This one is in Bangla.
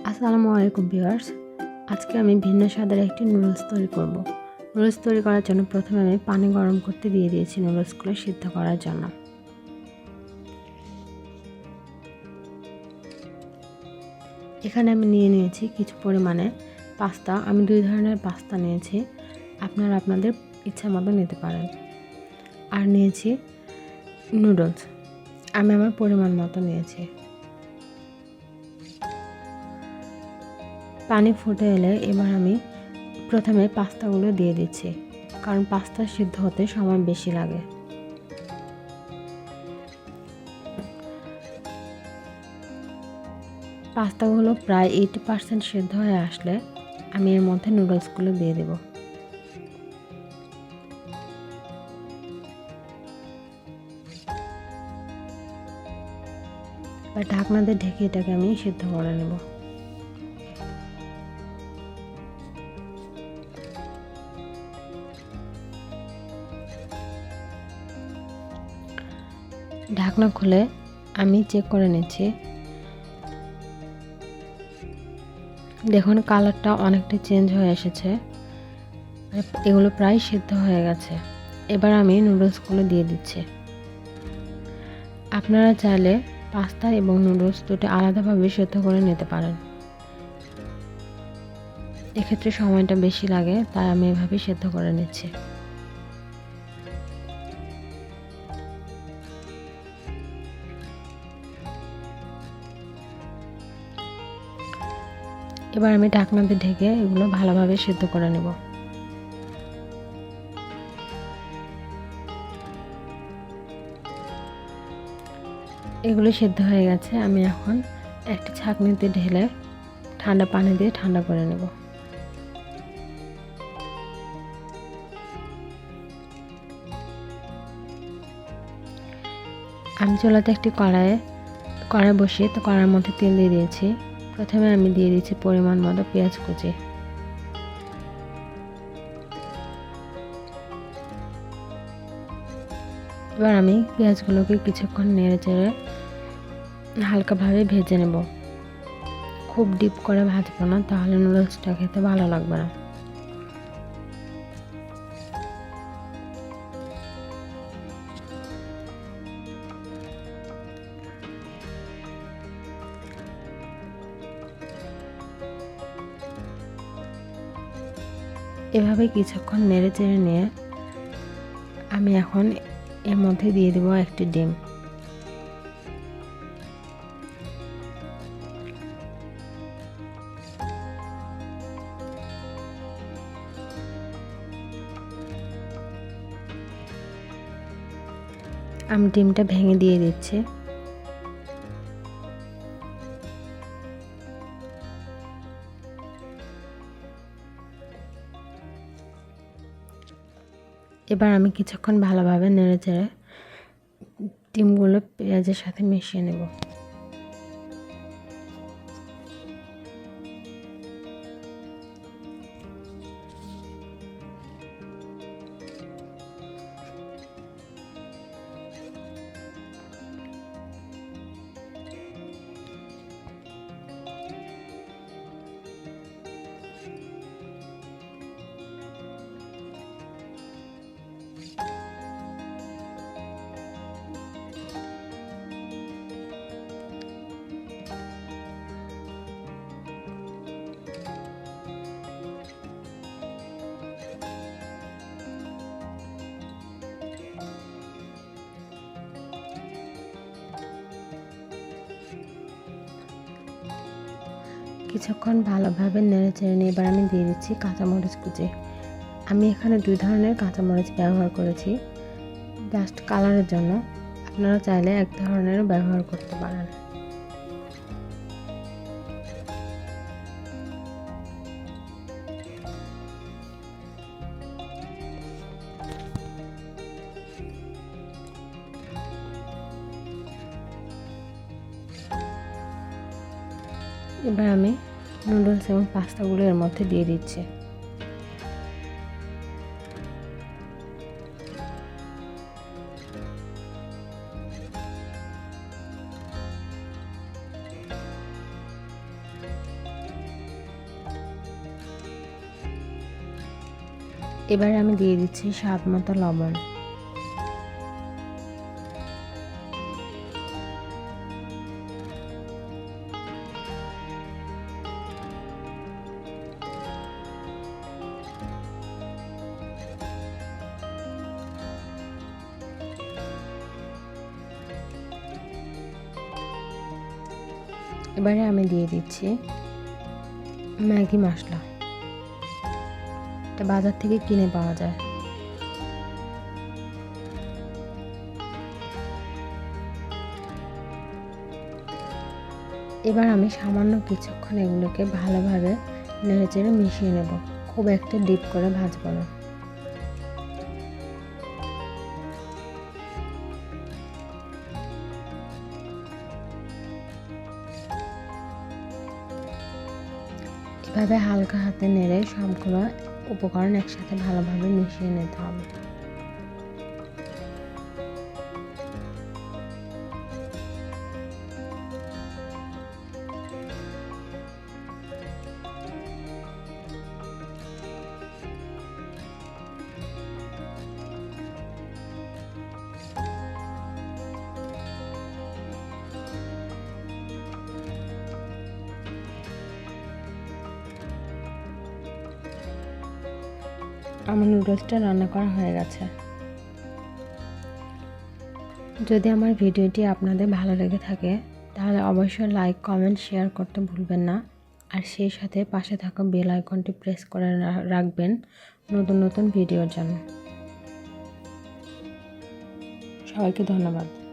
আসসালামু আলাইকুম ভিউয়ার্স। আজকে আমি ভিন্ন স্বাদের একটি নুডলস তৈরি করব। নুডলস তৈরি করার জন্য প্রথমে আমি পানি গরম করতে দিয়ে দিয়েছি নুডলসগুলো সিদ্ধ করার জন্য। এখানে আমি নিয়ে নিয়েছি কিছু পরিমাণে পাস্তা। আমি 2 ধরনের পাস্তা নিয়েছি, আপনারা আপনাদের ইচ্ছা মতো নিতে পারেন। আর নিয়েছি নুডলস, আমি আমার পরিমাণ মতো নিয়েছি। পানি ফুটে এলে এবার আমি প্রথমে পাস্তাগুলো দিয়ে দিচ্ছি, কারণ পাস্তা সিদ্ধ হতে সময় বেশি লাগে। পাস্তাগুলো প্রায় 80% সিদ্ধ হয়ে আসলে আমি এর মধ্যে নুডলসগুলো দিয়ে দেব। ঢাকনা দিয়ে ঢেকে এটাকে আমি সিদ্ধ করে নেব। ঢাকনা খুলে আমি চেক করে নিচ্ছি। দেখুন কালারটা অনেকটা চেঞ্জ হয়ে এসেছে, এগুলো প্রায় সিদ্ধ হয়ে গেছে। এবার আমি নুডলসগুলো দিয়ে দিচ্ছি। আপনারা চাইলে পাস্তা এবং নুডলস দুটো আলাদাভাবে সিদ্ধ করে নিতে পারেন, এক্ষেত্রে সময়টা বেশি লাগে, তাই আমি এভাবে সিদ্ধ করে নিচ্ছি। এবার আমি ঢাকনা দিয়ে ঢেকে এগুলো ভালোভাবে সিদ্ধ করে নেব। এগুলো সিদ্ধ হয়ে গেছে, আমি এখন একটি ছাঁকনিতে ঢেলে ঠান্ডা পানি দিয়ে ঠান্ডা করে নেব। আমি চুলাতে একটি কড়াই বসিয়ে কড়াইয়ের মধ্যে তেল দিয়ে দিয়েছি। প্রথমে আমি দিয়ে দিচ্ছি পরিমাণ মতো পেঁয়াজ কুচি। এবার আমি পেঁয়াজগুলোকে কিছুক্ষণ নেড়ে চেড়ে হালকাভাবে ভেজে নেব। খুব ডিপ করে ভাজবো না, তাহলে নুডলসটা খেতে ভালো লাগবে না। এভাবে কিছুক্ষণ নেড়ে চেড়ে নিয়ে আমি এখন এর মধ্যে দিয়ে দেব একটি ডিম। আমি ডিমটা ভেঙে দিয়ে দিচ্ছি। এবার আমি কিছুক্ষণ ভালোভাবে নেড়ে চেড়ে ডিমগুলো পেঁয়াজের সাথে মিশিয়ে নেব। কিছুক্ষণ ভালোভাবে নেড়ে চেড়ে নিয়ে এবার আমি দিয়ে দিচ্ছি কাঁচামরিচ কুচি। আমি এখানে 2 ধরনের কাঁচামরিচ ব্যবহার করেছি জাস্ট কালারের জন্য, আপনারা চাইলে এক ধরনের ব্যবহার করতে পারেন। এবার আমি নুডলস এবং পাস্তাগুলো এর মধ্যে দিয়ে দিচ্ছি। এবারে আমি দিয়ে দিচ্ছি স্বাদ মতো লবণ। এবারে আমি দিয়ে দিচ্ছি ম্যাগি মশলা। এটা বাজার থেকে কিনে পাওয়া যায়। এবার আমি সামান্য কিছুক্ষণ এগুলোকে ভালোভাবে নেড়েচেড়ে মিশিয়ে নেব, খুব একটা ডিপ করে ভাজবো না। এভাবে হালকা হাতে নেড়ে সবগুলো উপকরণ একসাথে ভালোভাবে মিশিয়ে নিতে হবে। আমার নুডলসটা রান্না করা হয়ে গেছে। যদি আমার ভিডিওটি আপনাদের ভালো লেগে থাকে তাহলে অবশ্যই লাইক, কমেন্ট, শেয়ার করতে ভুলবেন না। আর সেই সাথে পাশে থাকা বেল আইকনটি প্রেস করে রাখবেন নতুন নতুন ভিডিওর জন্য। সবাইকে ধন্যবাদ।